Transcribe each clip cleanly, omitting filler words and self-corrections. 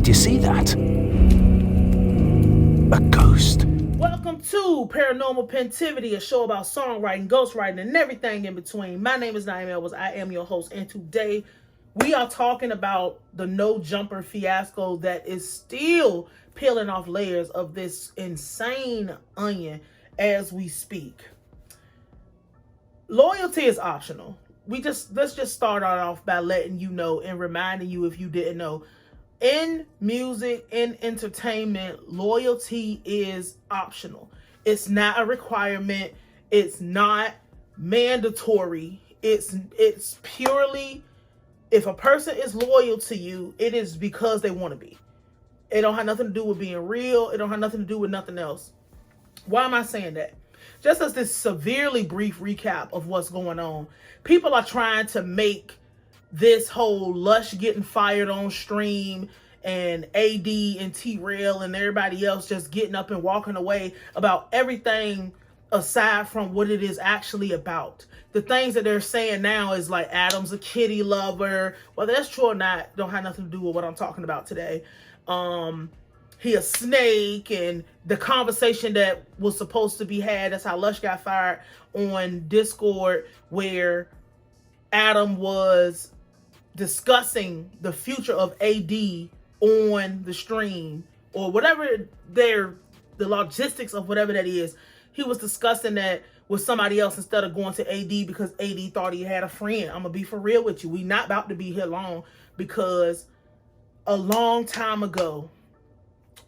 Did you see that? A ghost. Welcome to Paranormal Pentivity, a show about songwriting, ghostwriting, and everything in between. My name is Nayim. I am your host, and today we are talking about the no jumper fiasco that is still peeling off layers of this insane onion as we speak. Loyalty is optional. Let's just start off by letting you know and reminding you, if you didn't know, in music, in entertainment, loyalty is optional. It's not a requirement. It's not mandatory. It's purely, if a person is loyal to you, it is because they want to be. It don't have nothing to do with being real. It don't have nothing to do with nothing else. Why am I saying that? Just as this severely brief recap of what's going on, people are trying to make this whole Lush getting fired on stream and AD and T-Rail and everybody else just getting up and walking away about everything aside from what it is actually about. The things that they're saying now is like Adam's a kitty lover. Whether that's true or not, don't have nothing to do with what I'm talking about today. He a snake, and the conversation that was supposed to be had, that's how Lush got fired, on Discord, where Adam was discussing the future of AD on the stream, or whatever the logistics of whatever that is. He was discussing that with somebody else instead of going to AD because AD thought he had a friend. I'm gonna be for real with you. We not about to be here long, because a long time ago,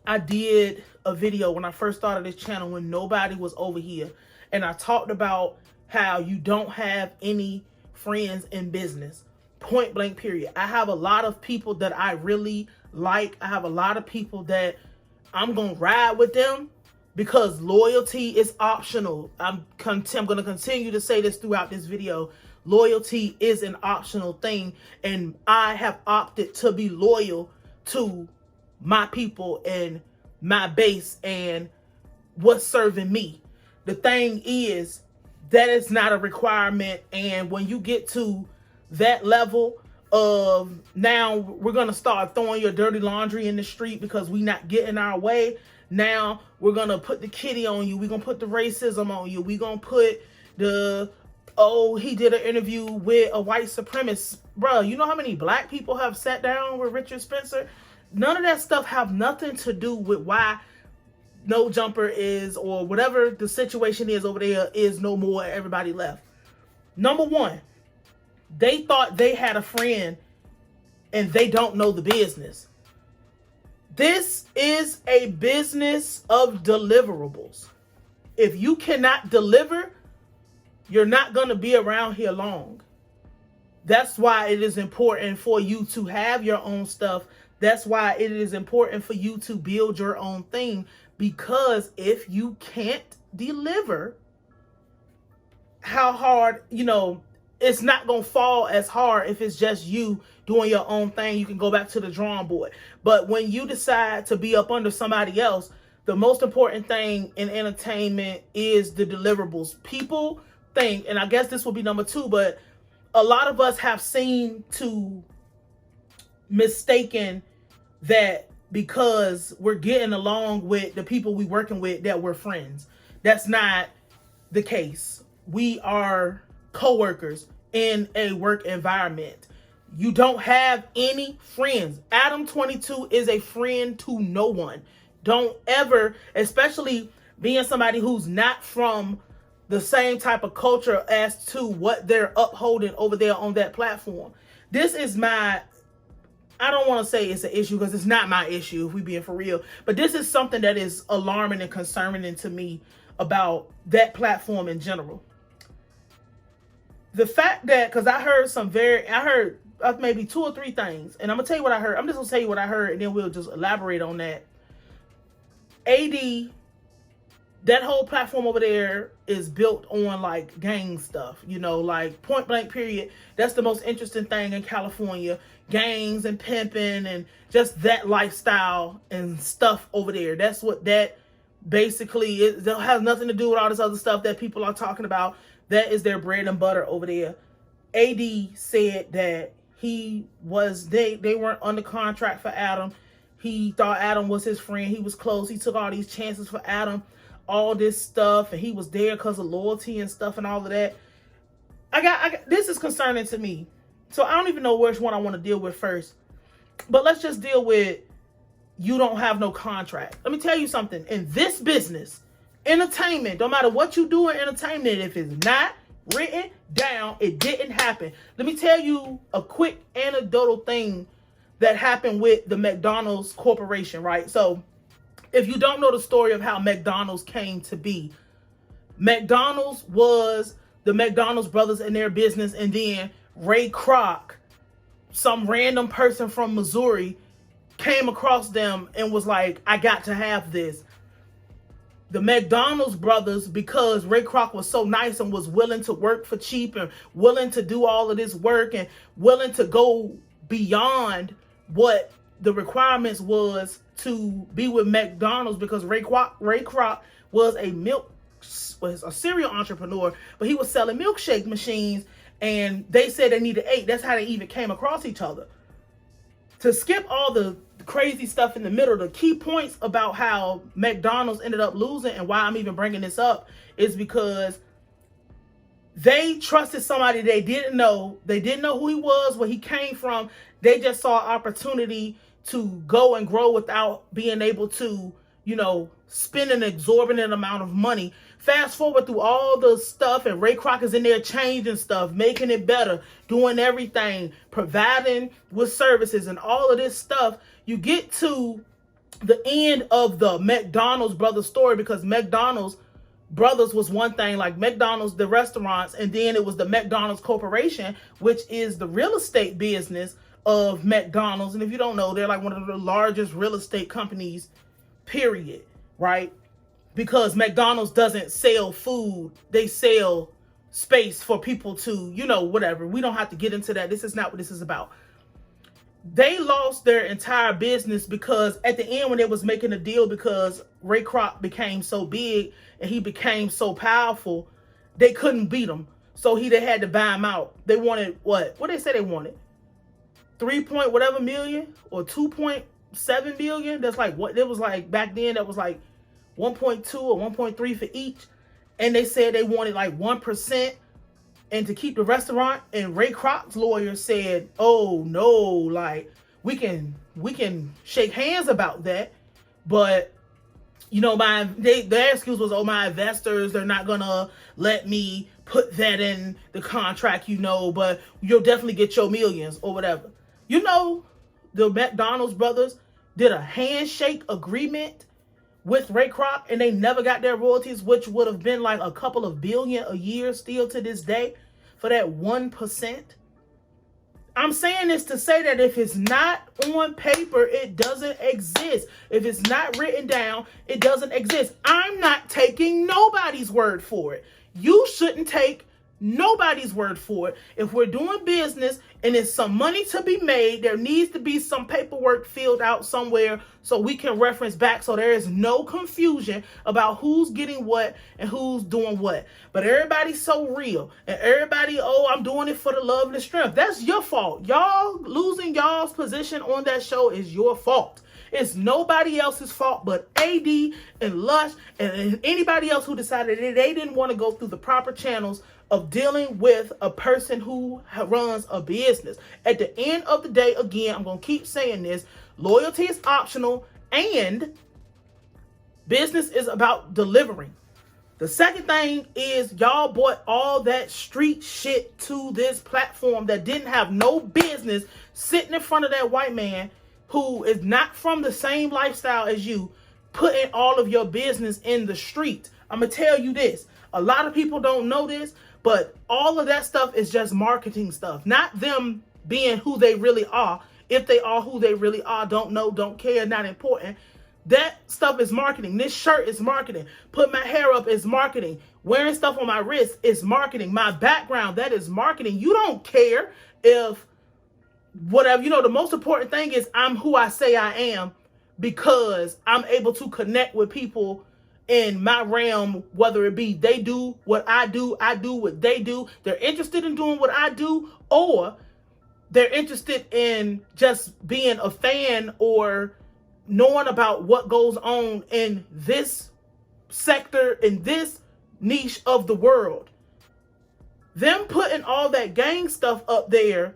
I did a video when I first started this channel when nobody was over here, and I talked about how you don't have any friends in business. Point blank period. I have a lot of people that I really like. I have a lot of people that I'm gonna ride with them because loyalty is optional. I'm going to continue to say this throughout this video. Loyalty is an optional thing, and I have opted to be loyal to my people and my base and what's serving me. The thing is, that is not a requirement, and when you get to that level of, now we're going to start throwing your dirty laundry in the street because we not getting our way. Now we're going to put the kitty on you. We're going to put the racism on you. We're going to put the, oh, he did an interview with a white supremacist. Bro, you know how many black people have sat down with Richard Spencer? None of that stuff have nothing to do with why no jumper is, or whatever the situation is over there, is no more. Everybody left. Number one, they thought they had a friend and they don't know the business. This is a business of deliverables. If you cannot deliver, you're not going to be around here long. That's why it is important for you to have your own stuff. That's why it is important for you to build your own thing. Because if you can't deliver, how hard, it's not going to fall as hard if it's just you doing your own thing. You can go back to the drawing board. But when you decide to be up under somebody else, the most important thing in entertainment is the deliverables. People think, and I guess this will be number two, but a lot of us have seemed to mistaken that because we're getting along with the people we working with that we're friends. That's not the case. We are co-workers in a work environment. You don't have any friends. Adam 22 is a friend to no one. Don't ever, especially being somebody who's not from the same type of culture as to what they're upholding over there on that platform. This is my, I don't want to say it's an issue because it's not my issue if we being for real, but this is something that is alarming and concerning to me about that platform in general. The fact that, because I heard maybe two or three things, and I'm gonna tell you what I heard. I'm just gonna tell you what I heard, and then we'll just elaborate on that. AD, that whole platform over there is built on like gang stuff, like point blank period. That's the most interesting thing in California. Gangs and pimping and just that lifestyle and stuff over there. That's what that basically is. That has nothing to do with all this other stuff that people are talking about. That is their bread and butter over there. AD said that they weren't under contract for Adam. He thought Adam was his friend. He was close. He took all these chances for Adam, all this stuff, and he was there because of loyalty and stuff and all of that. I got this is concerning to me. So I don't even know which one I want to deal with first. But let's just deal with you don't have no contract. Let me tell you something. In this business, entertainment, no matter what you do in entertainment, if it's not written down, it didn't happen. Let me tell you a quick anecdotal thing that happened with the McDonald's Corporation, right? So if you don't know the story of how McDonald's came to be, McDonald's was the McDonald's brothers in their business, and then Ray Kroc, some random person from Missouri, came across them and was like, I got to have this. The McDonald's brothers, because Ray Kroc was so nice and was willing to work for cheap and willing to do all of this work and willing to go beyond what the requirements was to be with McDonald's, because Ray Kroc was a serial entrepreneur, but he was selling milkshake machines, and they said they needed 8. That's how they even came across each other. To skip all the crazy stuff in the middle, the key points about how McDonald's ended up losing and why I'm even bringing this up is because they trusted somebody they didn't know. They didn't know who he was, where he came from. They just saw an opportunity to go and grow without being able to, spend an exorbitant amount of money. Fast forward through all the stuff, and Ray Kroc is in there changing stuff, making it better, doing everything, providing with services and all of this stuff. You get to the end of the McDonald's brothers story, because McDonald's brothers was one thing, like McDonald's, the restaurants, and then it was the McDonald's Corporation, which is the real estate business of McDonald's. And if you don't know, they're like one of the largest real estate companies, period, right? Because McDonald's doesn't sell food, they sell space for people to, whatever. We don't have to get into that. This is not what this is about. They lost their entire business because at the end, when they was making a deal, because Ray Kroc became so big and he became so powerful, they couldn't beat him. So they had to buy him out. They wanted what they say they wanted? 3 point whatever million or 2.7 billion. That's like what it was like back then. That was like 1.2 or 1.3 for each. And they said they wanted like 1% and to keep the restaurant. And Ray Kroc's lawyer said, oh no, like we can shake hands about that. But their excuse was, oh, my investors, they're not gonna let me put that in the contract, but you'll definitely get your millions or whatever. The McDonald's brothers did a handshake agreement with Ray Kroc, and they never got their royalties, which would have been like a couple of billion a year still to this day for that 1%. I'm saying this to say that if it's not on paper, it doesn't exist. If it's not written down, it doesn't exist. I'm not taking nobody's word for it. You shouldn't take nobody's word for it. If we're doing business and there's some money to be made, there needs to be some paperwork filled out somewhere so we can reference back, so there is no confusion about who's getting what and who's doing what. But everybody's so real, and everybody, oh, I'm doing it for the love and the strength. That's your fault. Y'all losing y'all's position on that show is your fault. It's nobody else's fault but AD and Lush and anybody else who decided that they didn't want to go through the proper channels of dealing with a person who runs a business. At the end of the day, again, I'm going to keep saying this, loyalty is optional and business is about delivering. The second thing is y'all brought all that street shit to this platform that didn't have no business sitting in front of that white man who is not from the same lifestyle as you, putting all of your business in the street. I'm going to tell you this. A lot of people don't know this, but all of that stuff is just marketing stuff. Not them being who they really are. If they are who they really are, don't know, don't care, not important. That stuff is marketing. This shirt is marketing. Put my hair up is marketing. Wearing stuff on my wrist is marketing. My background, that is marketing. You don't care if whatever, the most important thing is I'm who I say I am, because I'm able to connect with people in my realm, whether it be they do what I do what they do. They're interested in doing what I do, or they're interested in just being a fan or knowing about what goes on in this sector, in this niche of the world. Them putting all that gang stuff up there,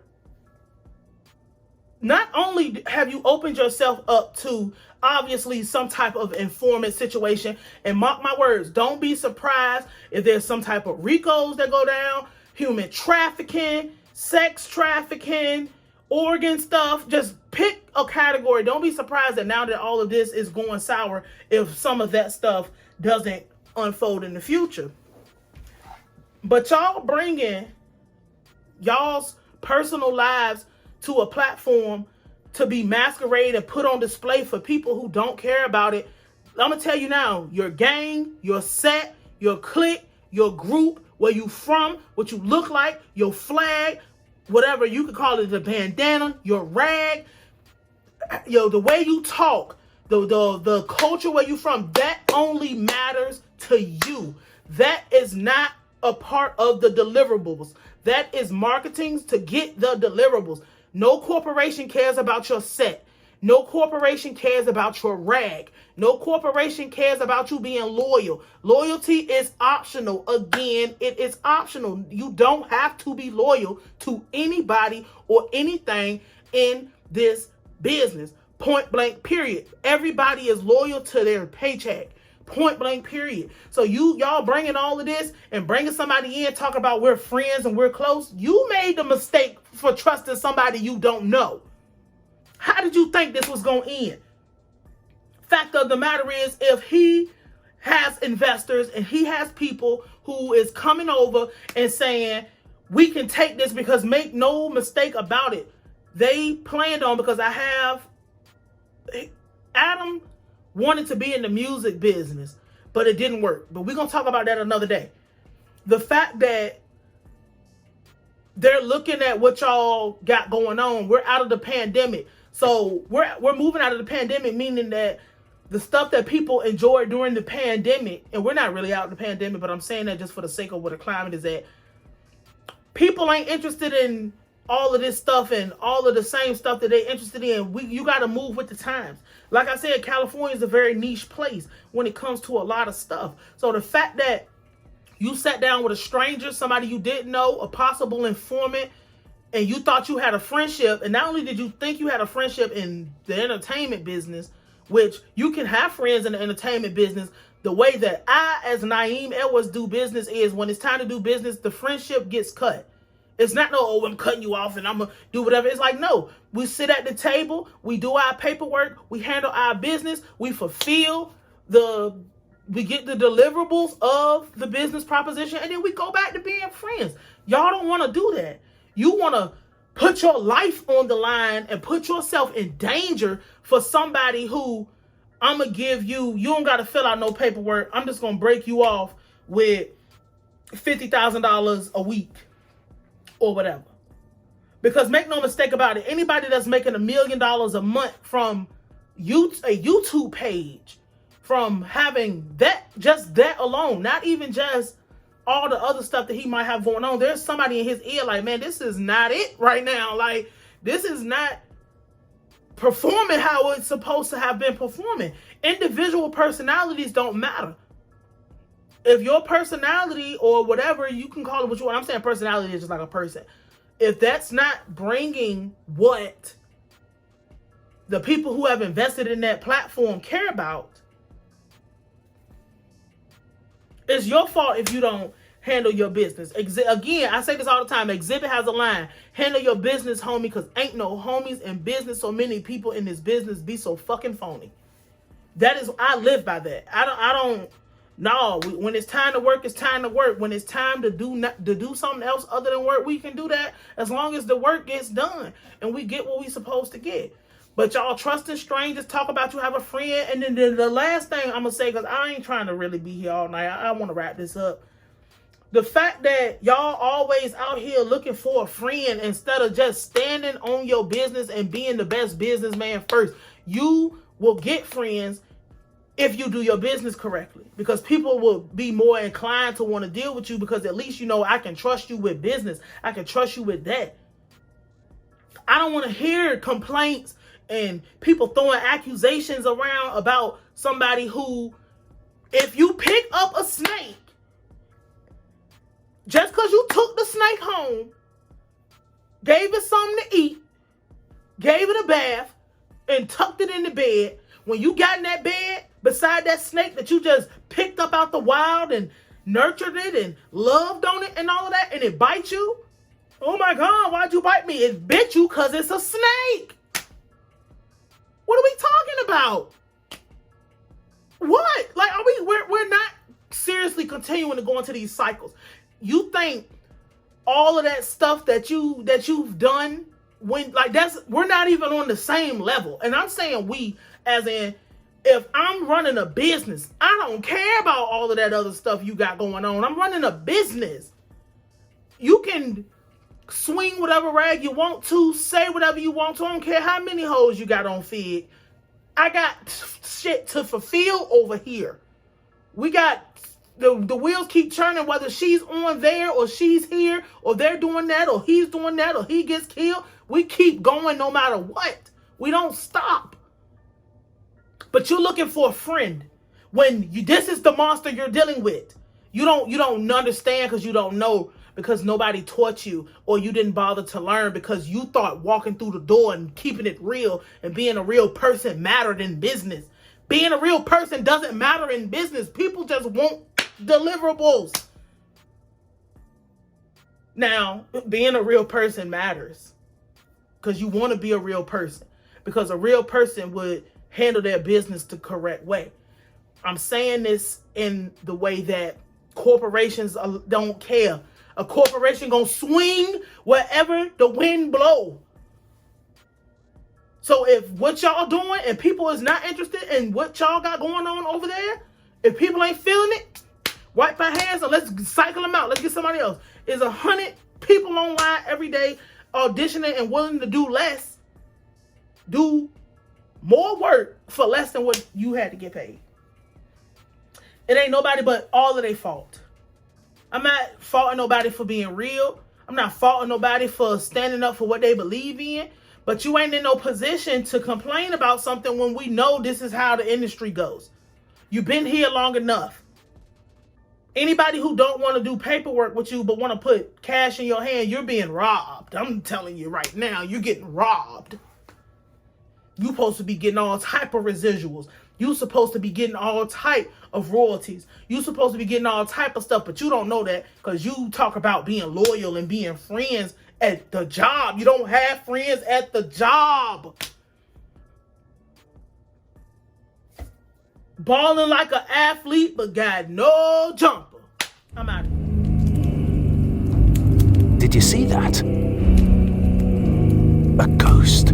not only have you opened yourself up to obviously some type of informant situation, and mark my words, don't be surprised if there's some type of RICOs that go down, human trafficking, sex trafficking, organ stuff. Just pick a category. Don't be surprised that now that all of this is going sour, if some of that stuff doesn't unfold in the future. But y'all bringing y'all's personal lives to a platform to be masqueraded and put on display for people who don't care about it. I'm going to tell you now, your gang, your set, your clique, your group, where you from, what you look like, your flag, whatever you could call it, the bandana, your rag, the way you talk, the culture where you from, that only matters to you. That is not a part of the deliverables. That is marketing to get the deliverables. No corporation cares about your set. No corporation cares about your rag. No corporation cares about you being loyal. Loyalty is optional. Again, it is optional. You don't have to be loyal to anybody or anything in this business. Point blank, period. Everybody is loyal to their paycheck. Point blank, period. So y'all bringing all of this and bringing somebody in, talk about we're friends and we're close. You made the mistake for trusting somebody you don't know. How did you think this was going to end? Fact of the matter is, if he has investors and he has people who is coming over and saying, we can take this, because make no mistake about it, they planned on, because Adam wanted to be in the music business, but it didn't work. But we're going to talk about that another day. The fact that they're looking at what y'all got going on, we're out of the pandemic. So we're moving out of the pandemic, meaning that the stuff that people enjoyed during the pandemic, and we're not really out of the pandemic, but I'm saying that just for the sake of what the climate is at. People ain't interested in all of this stuff and all of the same stuff that they're interested in. You got to move with the times. Like I said, California is a very niche place when it comes to a lot of stuff. So the fact that you sat down with a stranger, somebody you didn't know, a possible informant, and you thought you had a friendship, and not only did you think you had a friendship in the entertainment business, which you can have friends in the entertainment business, the way that I, as Nayim Edwards, do business is when it's time to do business, the friendship gets cut. It's not I'm cutting you off and I'm going to do whatever. It's like, no, we sit at the table, we do our paperwork, we handle our business, we fulfill we get the deliverables of the business proposition, and then we go back to being friends. Y'all don't want to do that. You want to put your life on the line and put yourself in danger for somebody who I'm going to give you don't got to fill out no paperwork. I'm just going to break you off with $50,000 a week or whatever. Because make no mistake about it, anybody that's making $1 million a month from a YouTube page, from having just that alone, not even just all the other stuff that he might have going on, there's somebody in his ear like, man, this is not it right now. Like, this is not performing how it's supposed to have been performing. Individual personalities don't matter. If your personality, or whatever you can call it, what you want, I'm saying personality is just like a person. If that's not bringing what the people who have invested in that platform care about, it's your fault if you don't handle your business. Again, I say this all the time. Exhibit has a line. Handle your business, homie, because ain't no homies in business. So many people in this business be so fucking phony. I live by that. No, when it's time to work, it's time to work. When it's time to do something else other than work, we can do that as long as the work gets done and we get what we supposed to get. But y'all trusting strangers, talk about you have a friend. And then the last thing I'm going to say, because I ain't trying to really be here all night, I want to wrap this up. The fact that y'all always out here looking for a friend instead of just standing on your business and being the best businessman first. You will get friends if you do your business correctly, because people will be more inclined to want to deal with you, because at least I can trust you with business. I can trust you with that. I don't want to hear complaints and people throwing accusations around about somebody who, if you pick up a snake, just because you took the snake home, gave it something to eat, gave it a bath, and tucked it in the bed, when you got in that bed beside that snake that you just picked up out the wild and nurtured it and loved on it and all of that, and it bites you, oh my God, why'd you bite me? It bit you because it's a snake. What are we talking about? What? Like, we're not seriously continuing to go into these cycles. You think all of that stuff that you've done, when, like, we're not even on the same level. And I'm saying we, as in, if I'm running a business, I don't care about all of that other stuff you got going on. I'm running a business. You can swing whatever rag you want to, say whatever you want to. I don't care how many hoes you got on Fig. I got shit to fulfill over here. We got the wheels keep turning, whether she's on there or she's here or they're doing that or he's doing that or he gets killed. We keep going no matter what. We don't stop. But you're looking for a friend when this is the monster you're dealing with. You don't understand because you don't know, because nobody taught you, or you didn't bother to learn because you thought walking through the door and keeping it real and being a real person mattered in business. Being a real person doesn't matter in business. People just want deliverables. Now, being a real person matters because you want to be a real person, because a real person would handle their business the correct way. I'm saying this in the way that corporations don't care. A corporation gonna swing wherever the wind blow. So if what y'all doing and people is not interested in what y'all got going on over there, if people ain't feeling it, wipe our hands and let's cycle them out. Let's get somebody else. There's 100 people online every day auditioning and willing to do less. Do more work for less than what you had to get paid. It ain't nobody but all of their fault. I'm not faulting nobody for being real. I'm not faulting nobody for standing up for what they believe in. But you ain't in no position to complain about something when we know this is how the industry goes. You've been here long enough. Anybody who don't want to do paperwork with you but want to put cash in your hand, you're being robbed. I'm telling you right now, you're getting robbed. You're supposed to be getting all type of residuals. You're supposed to be getting all type of royalties. You're supposed to be getting all type of stuff, but you don't know that because you talk about being loyal and being friends at the job. You don't have friends at the job. Balling like an athlete, but got no jumper. I'm out of here. Did you see that? A ghost.